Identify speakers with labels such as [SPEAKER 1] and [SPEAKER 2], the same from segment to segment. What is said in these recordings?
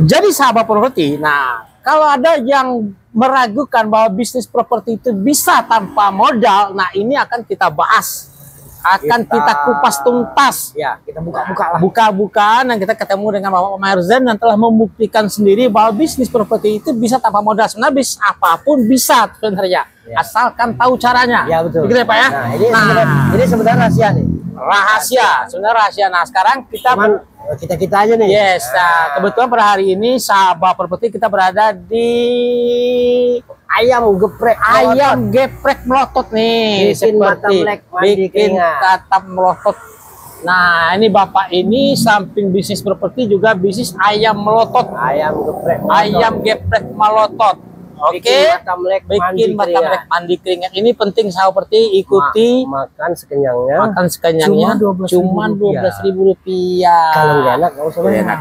[SPEAKER 1] Jadi sahabat properti, nah kalau ada yang meragukan bahwa bisnis properti itu bisa tanpa modal, nah ini akan kita bahas, kita kupas tuntas.
[SPEAKER 2] Ya, kita buka-buka lah.
[SPEAKER 1] Buka-bukaan, dan kita ketemu dengan Bapak Maher Zain yang telah membuktikan sendiri bahwa bisnis properti itu bisa tanpa modal. Sebenarnya bisnis apapun bisa sebenarnya, asalkan tahu caranya.
[SPEAKER 2] Ya betul.
[SPEAKER 1] Begitu ya Pak ya.
[SPEAKER 2] Nah, ini sebenarnya rahasia nih.
[SPEAKER 1] Sebenarnya rahasia. Nah sekarang kita
[SPEAKER 2] kita aja nih.
[SPEAKER 1] Yes, nah, kebetulan pada hari ini sahabat properti kita berada di
[SPEAKER 2] ayam
[SPEAKER 1] geprek melotot nih,
[SPEAKER 2] bikin mata melek,
[SPEAKER 1] bikin kata melotot. Nah ini bapak ini samping bisnis properti juga bisnis ayam melotot, ayam geprek melotot. Oke, bikin mata melek mandi keringat. Ini penting sahabat properti, ikuti
[SPEAKER 2] makan sekenyangnya,
[SPEAKER 1] cuma 12.000 rupiah.
[SPEAKER 2] Kalau nggak enak nggak usah enak.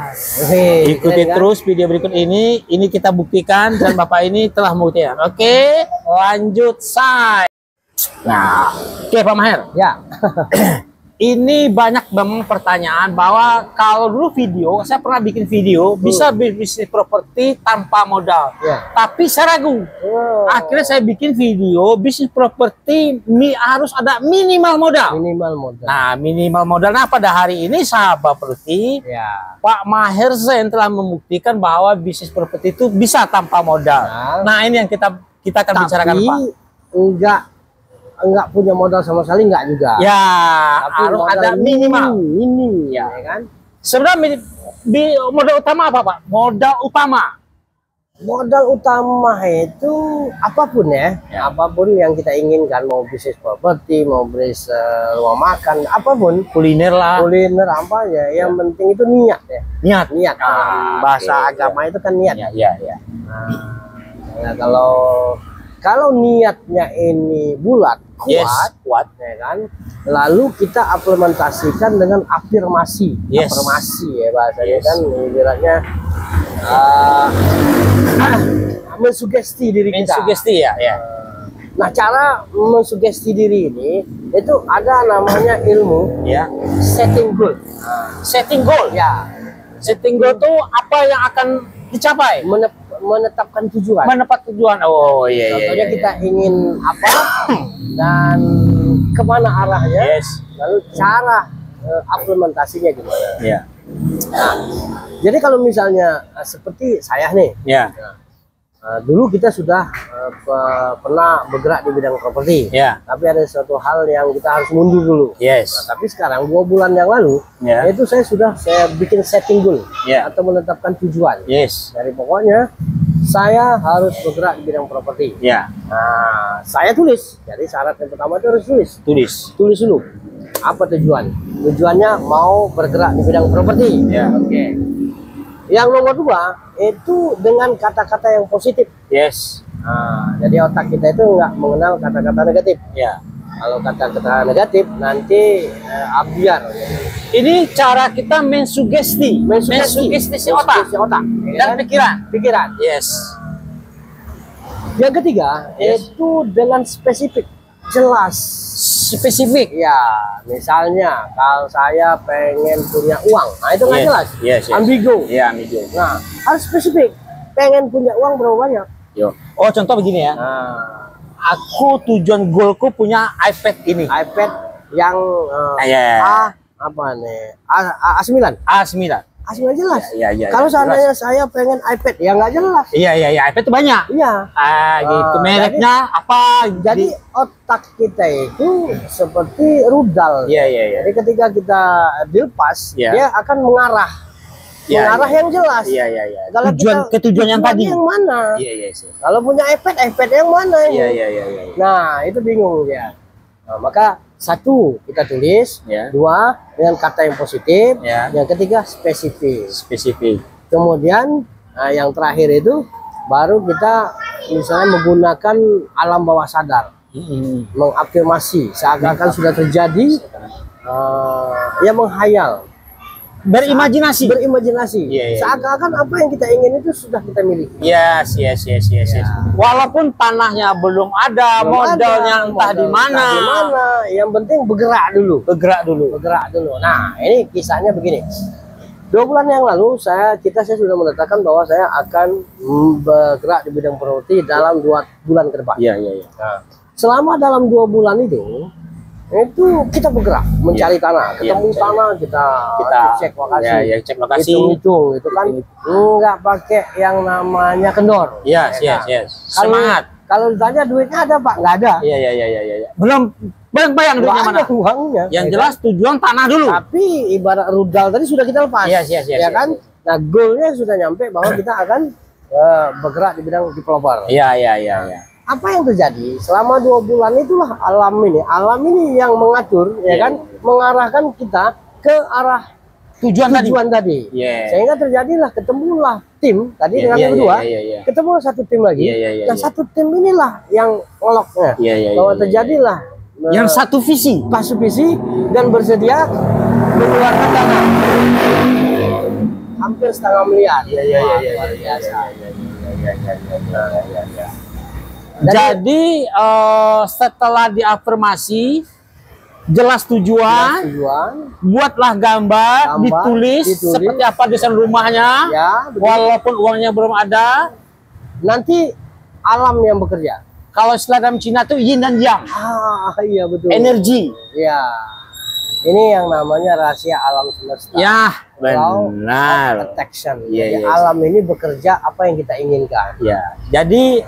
[SPEAKER 1] Ikuti terus video berikut ini kita buktikan dan bapak ini telah membuktikan. Oke, lanjut say. Nah, oke Pak Maher.
[SPEAKER 2] Ya.
[SPEAKER 1] Ini banyak memang pertanyaan bahwa kalau dulu saya pernah bikin video bisa bisnis properti tanpa modal, tapi saya ragu. Akhirnya saya bikin video bisnis properti harus ada minimal modal. Nah, minimal modal. Nah, pada hari ini sahabat properti, Pak Maher Zain telah membuktikan bahwa bisnis properti itu bisa tanpa modal. Nah, ini yang kita akan bicarakan Pak.
[SPEAKER 2] Enggak punya modal sama sekali, enggak juga.
[SPEAKER 1] Ya, tapi harus ada minimal.
[SPEAKER 2] Ya kan?
[SPEAKER 1] Sebenarnya modal utama apa Pak? Modal utama
[SPEAKER 2] itu apapun apapun yang kita inginkan, mau bisnis properti, mau bisnis rumah makan, apapun,
[SPEAKER 1] kuliner
[SPEAKER 2] apa ya, yang penting itu niat Niat. Bahasa agama itu kan niat. Nah, kalau niatnya ini bulat, kuat, ya kan. Lalu kita implementasikan dengan afirmasi, ya bahasanya kan, ibaratnya mensugesti diri kita. Nah, cara mensugesti diri ini itu ada namanya ilmu setting goal.
[SPEAKER 1] Setting goal itu apa yang akan dicapai?
[SPEAKER 2] Menetapkan tujuan.
[SPEAKER 1] Oh iya.
[SPEAKER 2] Contohnya kita ingin apa dan kemana arahnya, lalu cara implementasinya gimana. Nah, jadi kalau misalnya seperti saya nih, dulu kita sudah pernah bergerak di bidang properti, tapi ada suatu hal yang kita harus mundur dulu. Nah, tapi sekarang 2 bulan yang lalu, itu saya bikin setting goal atau menetapkan tujuan. Dari pokoknya saya harus bergerak di bidang properti. Nah, saya tulis. Jadi syarat yang pertama itu harus tulis dulu. Apa tujuan? Tujuannya mau bergerak di bidang properti. Oke. Yang nomor 2 itu dengan kata-kata yang positif. Nah, jadi otak kita itu nggak mengenal kata-kata negatif. Kalau kata-kata negatif nanti ambiar.
[SPEAKER 1] Ini cara kita mensugesti si otak dan pikiran.
[SPEAKER 2] Yang ketiga itu dengan spesifik, jelas. Ya, misalnya kalau saya pengen punya uang, nah itu nggak jelas. Ambigu. Nah, harus spesifik. Pengen punya uang berapa banyak?
[SPEAKER 1] Oh, contoh begini ya. Aku tujuan goalku punya iPad ini.
[SPEAKER 2] iPad yang A9. A9 jelas. Kalau seandainya saya pengen iPad, ya nggak jelas.
[SPEAKER 1] iPad itu banyak. Gitu. Mereknya apa?
[SPEAKER 2] Jadi otak kita itu seperti rudal. Jadi ketika kita dilepas, dia akan mengarah yang jelas.
[SPEAKER 1] Tujuan yang tadi.
[SPEAKER 2] Yang mana? Kalau punya iPad yang mana? Nah, itu bingung ya. Nah, maka 1 kita tulis, 2 dengan kata yang positif, yang ketiga spesifik. Kemudian yang terakhir itu baru kita misalnya menggunakan alam bawah sadar, mengafirmasi seakan-akan sudah terjadi, menghayal.
[SPEAKER 1] Berimajinasi.
[SPEAKER 2] Seakan-akan apa yang kita ingin itu sudah kita miliki.
[SPEAKER 1] Yes. Walaupun tanahnya belum ada, modalnya entah di mana.
[SPEAKER 2] Yang penting bergerak dulu. Nah, ini kisahnya begini. 2 bulan yang lalu saya sudah menetapkan bahwa saya akan bergerak di bidang properti dalam 2 bulan ke depan.
[SPEAKER 1] Iya, iya, iya.
[SPEAKER 2] Nah, selama dalam 2 bulan itu kita bergerak mencari tanah, ketemu tanah, kita cek lokasi,
[SPEAKER 1] cek lokasi,
[SPEAKER 2] hitung itu kan nggak pakai yang namanya kendor.
[SPEAKER 1] Yes. Semangat.
[SPEAKER 2] Kalau ditanya duitnya ada Pak, nggak ada.
[SPEAKER 1] Iya. Belum bayang duitnya mana?
[SPEAKER 2] Uangnya.
[SPEAKER 1] Yang jelas tujuan tanah dulu.
[SPEAKER 2] Tapi ibarat rudal tadi sudah kita lepas. Ya kan? Nah, goalnya sudah nyampe bahwa kita akan bergerak di bidang developer.
[SPEAKER 1] Iya.
[SPEAKER 2] Apa yang terjadi selama 2 bulan itulah alam ini yang mengatur, ya kan, mengarahkan kita ke arah tujuan tadi. Sehingga terjadilah ketemulah tim tadi dengan yang kedua, ketemu satu tim lagi, dan satu tim inilah yang ngeloknya, bahwa terjadilah
[SPEAKER 1] yang satu visi
[SPEAKER 2] dan bersedia mengeluarkan dana hampir setengah miliar. Luar biasa.
[SPEAKER 1] Jadi setelah diafirmasi, jelas tujuan, buatlah gambar, ditulis seperti apa desain rumahnya, walaupun uangnya belum ada.
[SPEAKER 2] Nanti alam yang bekerja.
[SPEAKER 1] Kalau istilah dalam Cina itu yin dan yang.
[SPEAKER 2] Iya betul.
[SPEAKER 1] Energi.
[SPEAKER 2] Ya. Ini yang namanya rahasia alam semesta.
[SPEAKER 1] Ya, benar.
[SPEAKER 2] Protection. Jadi alam ini bekerja apa yang kita inginkan.
[SPEAKER 1] Ya. Jadi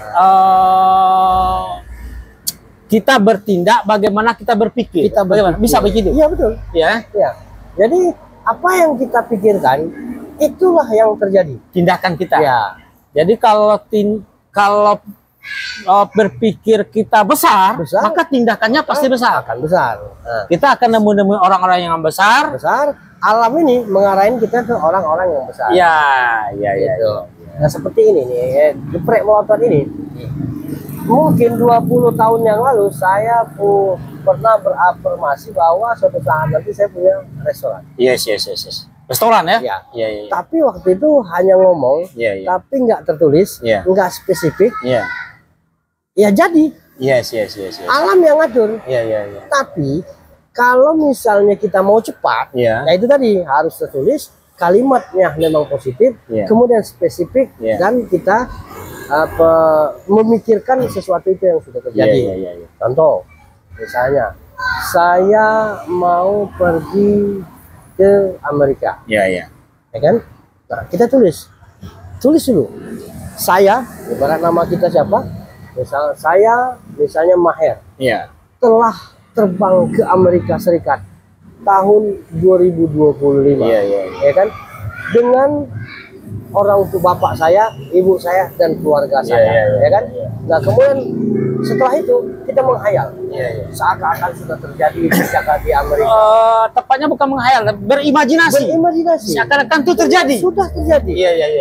[SPEAKER 1] kita bertindak bagaimana kita berpikir. Bagaimana? Bisa begitu?
[SPEAKER 2] Iya betul.
[SPEAKER 1] Ya.
[SPEAKER 2] Jadi apa yang kita pikirkan itulah yang terjadi.
[SPEAKER 1] Tindakan kita.
[SPEAKER 2] Ya.
[SPEAKER 1] Jadi kalau berpikir kita besar, maka tindakannya pasti besar.
[SPEAKER 2] Akan besar. Nah,
[SPEAKER 1] kita akan nemu orang-orang yang besar.
[SPEAKER 2] Alam ini mengarahin kita ke orang-orang yang besar.
[SPEAKER 1] Gitu.
[SPEAKER 2] Nah, seperti ini nih, geprek motor ini. Mungkin 20 tahun yang lalu saya pernah berafirmasi bahwa suatu saat nanti saya punya restoran.
[SPEAKER 1] Yes. Restoran ya?
[SPEAKER 2] Iya. Tapi waktu itu hanya ngomong, tapi nggak tertulis, nggak spesifik. Ya jadi.
[SPEAKER 1] Yes.
[SPEAKER 2] Alam yang ngatur. Tapi kalau misalnya kita mau cepat, ya itu tadi harus tertulis, kalimatnya memang positif, kemudian spesifik, dan kita memikirkan sesuatu itu yang sudah terjadi. Contoh, misalnya saya mau pergi ke Amerika, ya kan? Nah, kita tulis dulu. Saya, ibarat nama kita siapa? Misal saya, misalnya Maher, telah terbang ke Amerika Serikat tahun 2025, ya kan? Dengan orang tua bapak saya, ibu saya, dan keluarga saya, ya kan? Nah, kemudian setelah itu kita menghayal, seakan-akan sudah terjadi di Amerika.
[SPEAKER 1] Tepatnya bukan menghayal, berimajinasi. Seakan-akan itu terjadi.
[SPEAKER 2] Sudah terjadi.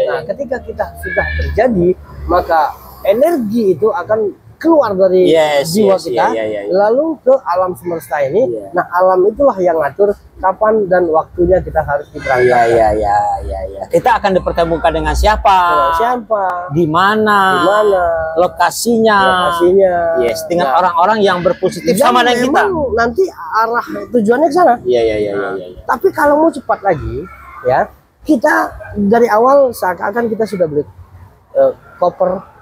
[SPEAKER 2] Nah, ketika kita sudah terjadi, maka energi itu akan keluar dari jiwa kita, lalu ke alam semesta ini. Nah, alam itulah yang ngatur kapan dan waktunya kita harus diberangkatkan.
[SPEAKER 1] Kita akan dipertemukan dengan siapa? Di mana? Lokasinya? Dengan orang-orang yang berpositif sama dengan kita.
[SPEAKER 2] Nanti arah tujuannya ke sana. Tapi kalau mau cepat lagi, ya kita dari awal seakan-akan kita sudah beli koper,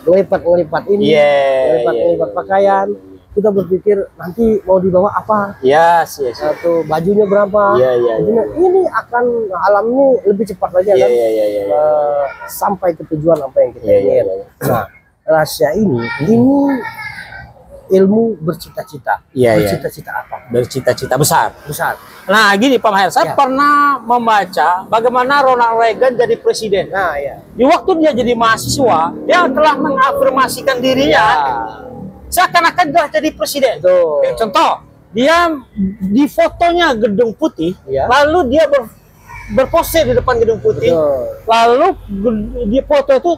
[SPEAKER 2] ngelipat ini, ngelipat pakaian. Kita berpikir nanti mau dibawa apa? Satu bajunya berapa? Ini akan alam ini lebih cepat lagi akan sampai ke tujuan apa yang kita ingin. Nah, rahasia ini ilmu bercita-cita. Bercita-cita apa?
[SPEAKER 1] Bercita-cita besar.
[SPEAKER 2] Nah,
[SPEAKER 1] gini Pak Maher, saya pernah membaca bagaimana Ronald Reagan jadi presiden. Di waktu dia jadi mahasiswa, dia telah mengafirmasikan dirinya seakan-akan telah jadi presiden. Contoh, dia di fotonya Gedung Putih, lalu dia berpose di depan Gedung Putih, lalu di foto itu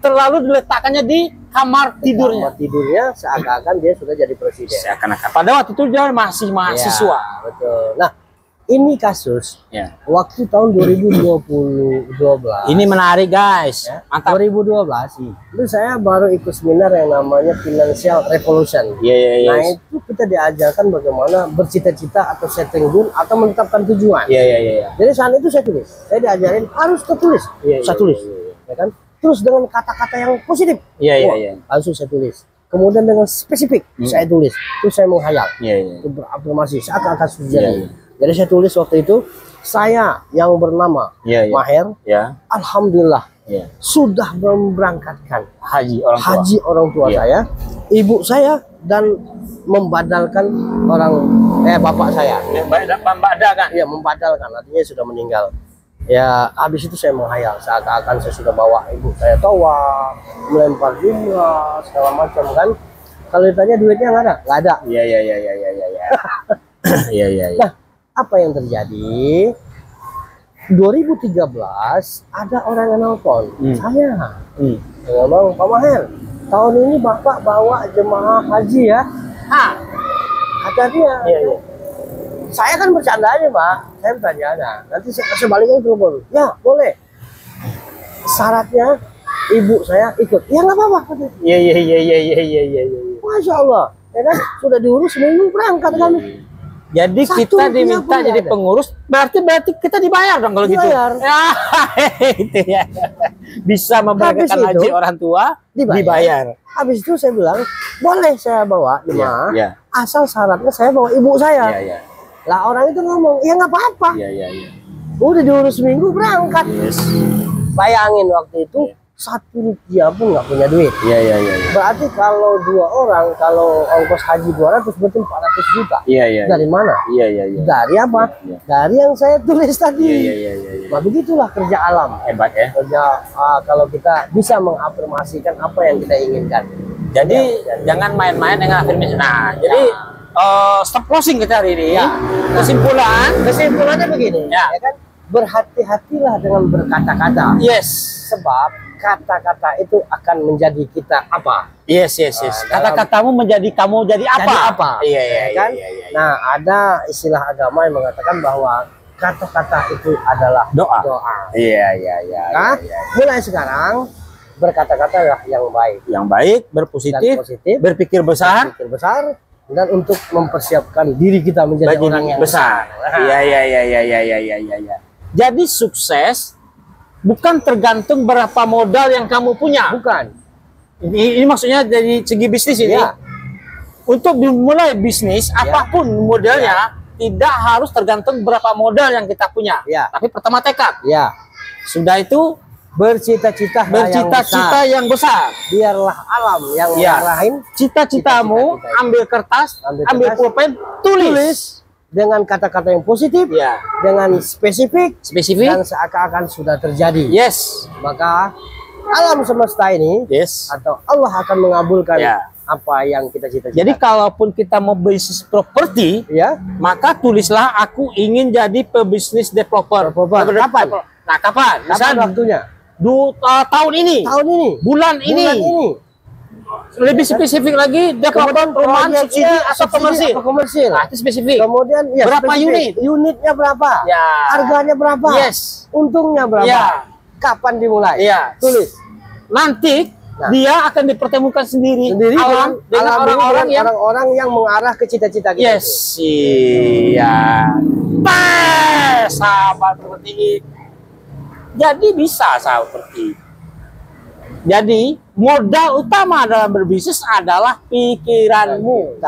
[SPEAKER 1] terlalu diletakkannya di kamar tidurnya.
[SPEAKER 2] Seakan-akan dia sudah jadi presiden.
[SPEAKER 1] Pada waktu itu dia masih mahasiswa.
[SPEAKER 2] Nah, ini kasus waktu tahun 2012.
[SPEAKER 1] Ini menarik guys.
[SPEAKER 2] Ya,
[SPEAKER 1] Mantap.
[SPEAKER 2] 2012 itu saya baru ikut seminar yang namanya Financial Revolution. Nah itu kita diajarkan bagaimana bercita-cita atau setting goal atau menetapkan tujuan. Jadi saat itu saya diajarin harus tertulis. Saya tulis, ya kan? Terus dengan kata-kata yang positif. Langsung saya tulis. Kemudian dengan spesifik saya tulis. Terus saya menghayal. Itu berafirmasi seakan-akan sudah jadi. Jadi saya tulis waktu itu, saya yang bernama Maher, alhamdulillah sudah memberangkatkan haji orang tua saya, ibu saya, dan membadalkan bapak saya.
[SPEAKER 1] Membadalkan?
[SPEAKER 2] Iya, membadalkan, artinya sudah meninggal. Ya, habis itu saya menghayal seakan-akan saya sudah bawa ibu saya tawaf, melempar jumrah, segala macam kan. Kalau ditanya duitnya nggak ada. Nah, apa yang terjadi? 2013 ada orang yang nelpon saya. Ngomong, Pak Maher, tahun ini Bapak bawa jemaah haji ya? Kata dia. Saya kan bercanda aja, Pak. Saya bercanda aja. Nanti sebaliknya telepon. Ya, boleh. Syaratnya ibu saya ikut. Ya nggak apa-apa. Masya Allah. Ya kan? Sudah diurus seminggu berangkat kami.
[SPEAKER 1] Jadi kita diminta jadi pengurus, berarti kita dibayar dong kalau gitu. Itu ya. Bisa memberangkatkan haji orang tua, dibayar. Habis itu saya bilang, boleh saya bawa jemaah, asal syaratnya saya bawa ibu saya. Lah orang itu ngomong, ya nggak apa-apa. Udah diurus seminggu berangkat. Bayangin waktu itu 1 rupiah pun nggak punya duit. Berarti kalau 2 orang, kalau ongkos haji 200 berarti 400 juta. Dari mana? Dari apa? Dari yang saya tulis tadi. Nah, begitulah kerja alam. Hebat ya.
[SPEAKER 2] Kerja kalau kita bisa mengafirmasikan apa yang kita inginkan.
[SPEAKER 1] Jadi jangan main-main dengan afirmasi. Nah, jadi stop closing kita hari ini. Kesimpulannya begini. Ya kan? Berhati-hatilah dengan berkata-kata. Sebab kata-kata itu akan menjadi kita apa? Kata-katamu menjadi kamu jadi apa? Kan? Nah, ada istilah agama yang mengatakan bahwa kata-kata itu adalah doa. Nah, mulai sekarang berkata-kata yang baik. Yang baik, berpositif, berpikir besar, dan untuk mempersiapkan diri kita menjadi orang yang besar. Jadi sukses bukan tergantung berapa modal yang kamu punya. Bukan. Ini maksudnya dari segi bisnis ini. Untuk dimulai bisnis, apapun modelnya, tidak harus tergantung berapa modal yang kita punya. Tapi pertama tekad. Sudah itu bercita-cita yang besar. Biarlah alam yang mengarahin cita-citamu. Ambil kertas, ambil pulpen, tulis. Dengan kata-kata yang positif, dengan spesifik, dan seakan-akan sudah terjadi. Maka alam semesta ini, atau Allah akan mengabulkan apa yang kita cita-cita. Jadi kalaupun kita mau bisnis properti, maka tulislah aku ingin jadi pebisnis developer. Kapan? Nah, kapan? Misalnya waktunya. Tahun ini. Bulan ini. Lebih spesifik lagi, developer perumahan subsidi atau komersil. Nah, itu spesifik. Kemudian berapa unit? Unitnya berapa? Harganya berapa? Untungnya berapa? Kapan dimulai? Tulis. Nanti dia akan dipertemukan sendiri alam dengan orang-orang yang mengarah ke cita-cita kita. Sahabat seperti. Jadi bisa seperti. Jadi modal utama dalam berbisnis adalah pikiranmu,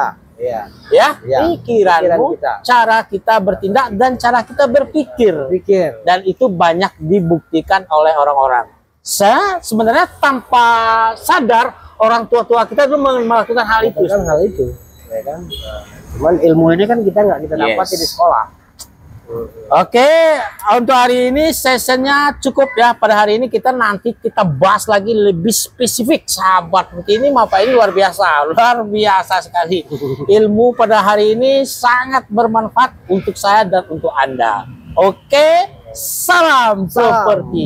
[SPEAKER 1] pikiranmu, cara kita bertindak dan cara kita berpikir. Dan itu banyak dibuktikan oleh orang-orang. Sebenarnya tanpa sadar orang tua-tua kita itu melakukan hal itu. Cuman ilmu ini kan kita nggak dapat di sekolah. Oke, untuk hari ini sessionnya cukup ya. Pada hari ini nanti kita bahas lagi lebih spesifik, sahabat. Ini Bapak ini luar biasa sekali. Ilmu pada hari ini sangat bermanfaat untuk saya dan untuk Anda. Oke, salam properti.